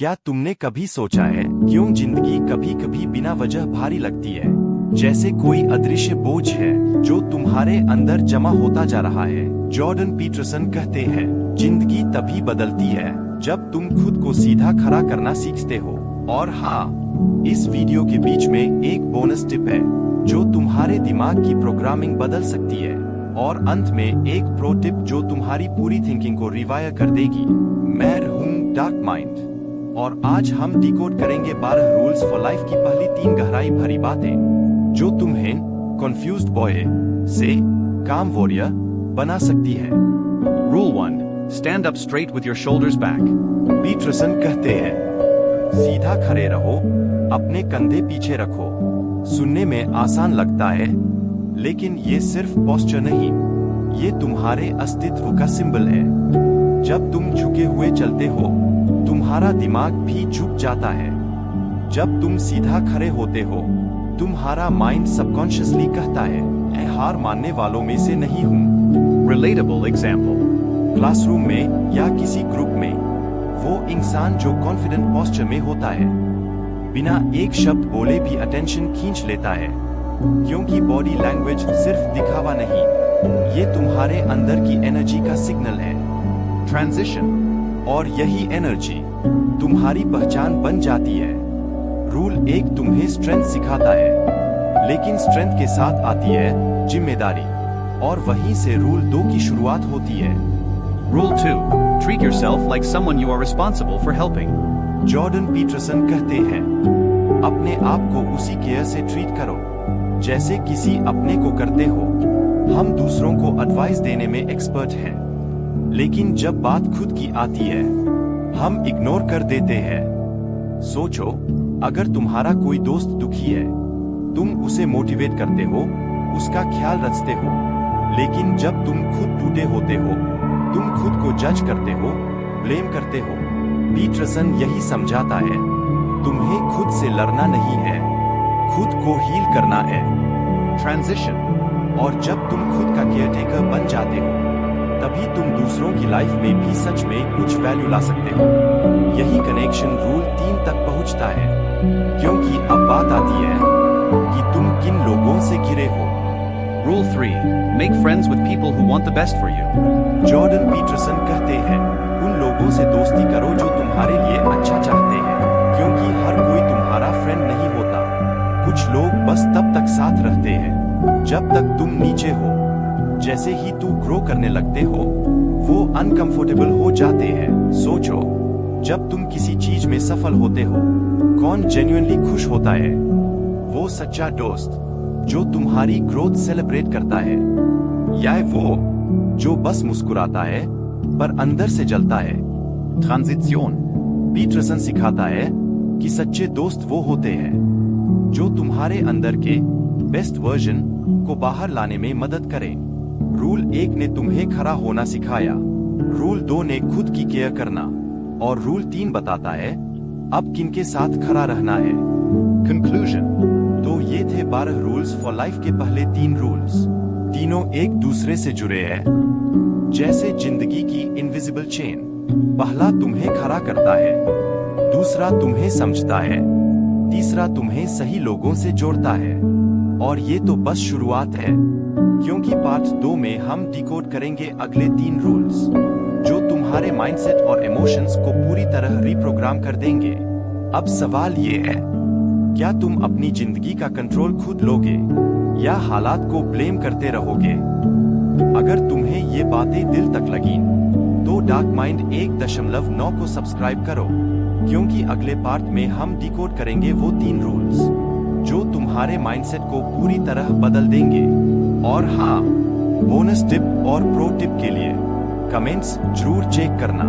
क्या तुमने कभी सोचा है क्यों जिंदगी कभी कभी बिना वजह भारी लगती है, जैसे कोई अदृश्य बोझ है जो तुम्हारे अंदर जमा होता जा रहा है। जॉर्डन पीटरसन कहते हैं, जिंदगी तभी बदलती है जब तुम खुद को सीधा खड़ा करना सीखते हो। और हाँ, इस वीडियो के बीच में एक बोनस टिप है जो तुम्हारे दिमाग की प्रोग्रामिंग बदल सकती है, और अंत में एक प्रो टिप जो तुम्हारी पूरी थिंकिंग को रिवायर कर देगी। मैं हूँ डार्क माइंड, और आज हम डिकोड करेंगे 12 रूल्स फॉर लाइफ की पहली 3 गहराई भरी बातें जो तुम्हें कंफ्यूज्ड बॉय से काम वॉरियर बना सकती है। Rule 1. Stand up straight with your shoulders back. Peterson कहते हैं, सीधा खड़े रहो, अपने कंधे पीछे रखो। सुनने में आसान लगता है, लेकिन ये सिर्फ पोस्चर नहीं, ये तुम्हारे अस्तित्व का सिंबल है। जब तुम झुके हुए चलते हो, तुम्हारा दिमाग भी झुक जाता है। जब तुम सीधा खड़े होते हो, तुम्हारा माइंड सबकॉन्शियसली कहता है, मैं हार मानने वालों में से नहीं हूँ। Relatable example. क्लासरूम में या किसी ग्रुप में, वो इंसान जो कॉन्फिडेंट पोस्चर में होता है, बिना एक शब्द बोले भी अटेंशन खींच लेता है, क्योंकि बॉडी लैंग्वेज सिर्फ दिखावा नहीं, ये तुम्हारे अंदर की एनर्जी का सिग्नल है। Transition. और यही एनर्जी तुम्हारी पहचान बन जाती है। रूल 1 तुम्हें स्ट्रेंथ सिखाता है, लेकिन स्ट्रेंथ के साथ आती है जिम्मेदारी, और वहीं से रूल 2 की शुरुआत होती है। Rule 2. Treat yourself like someone you are responsible for helping. Jordan Peterson कहते हैं, अपने आप को उसी केयर से ट्रीट करो जैसे किसी अपने को करते हो। हम दूसरों को एडवाइस देने में एक्सपर्ट हैं, लेकिन जब बात खुद की आती है, हम इग्नोर कर देते हैं। सोचो, अगर तुम्हारा कोई दोस्त दुखी है, तुम उसे मोटिवेट करते हो, उसका ख्याल रखते हो, लेकिन जब तुम खुद टूटे होते हो, तुम खुद को जज करते हो, ब्लेम करते हो। पीटरसन यही समझाता है, तुम्हें खुद से लड़ना नहीं है, खुद को हील करना है। Transition. और जब तुम खुद का केयरटेकर बन जाते हो, तभी तुम दूसरों की लाइफ में भी सच में कुछ वैल्यू ला सकते हो। यही कनेक्शन रूल 3 तक पहुंचता है, क्योंकि अब बात आती है कि तुम किन लोगों से घिरे हो। Rule 3. Make friends with people who want the best for you. Jordan Peterson कहते हैं, उन लोगों से दोस्ती करो जो तुम्हारे लिए अच्छा चाहते हैं, क्योंकि हर कोई तुम्हारा फ्रेंड नहीं होता। कुछ लोग बस तब तक साथ रहते हैं जब तक तुम नीचे हो। जैसे ही तू ग्रो करने लगते हो, वो अनकंफर्टेबल हो जाते हैं। सोचो, जब तुम किसी चीज में सफल होते हो, कौन जेन्युइनली खुश होता है? वो सच्चा दोस्त जो तुम्हारी ग्रोथ सेलिब्रेट करता है, या वो जो बस मुस्कुराता है पर अंदर से जलता है? Transition. पीटरसन सिखाता है कि सच्चे दोस्त वो होते हैं जो तुम्हारे अंदर के बेस्ट वर्जन को बाहर लाने में मदद करें। रूल 1 ने तुम्हें खड़ा होना सिखाया, रूल 2 ने खुद की केयर करना, और रूल 3 बताता है अब किनके साथ खड़ा रहना है। Conclusion. तो ये थे 12 रूल्स फॉर लाइफ के पहले 3 रूल्स। तीनों एक दूसरे से जुड़े हैं, जैसे जिंदगी की इनविजिबल चेन। पहला तुम्हें खड़ा करता है, दूसरा तुम्हें समझता है, तीसरा तुम्हें सही लोगों से जोड़ता है। और ये तो बस शुरुआत है, क्योंकि पार्ट 2 में हम डिकोड करेंगे अगले 3 रूल्स जो तुम्हारे माइंडसेट और इमोशंस को पूरी तरह रिप्रोग्राम कर देंगे। अब सवाल ये है, क्या तुम अपनी जिंदगी का कंट्रोल खुद लोगे या हालात को ब्लेम करते रहोगे? अगर तुम्हें ये बातें दिल तक लगी, तो डार्क माइंड 1.9 को सब्सक्राइब करो, क्योंकि अगले पार्ट में हम डिकोड करेंगे वो 3 रूल्स जो तुम्हारे माइंडसेट को पूरी तरह बदल देंगे। और हाँ, बोनस टिप और प्रो टिप के लिए कमेंट्स जरूर चेक करना।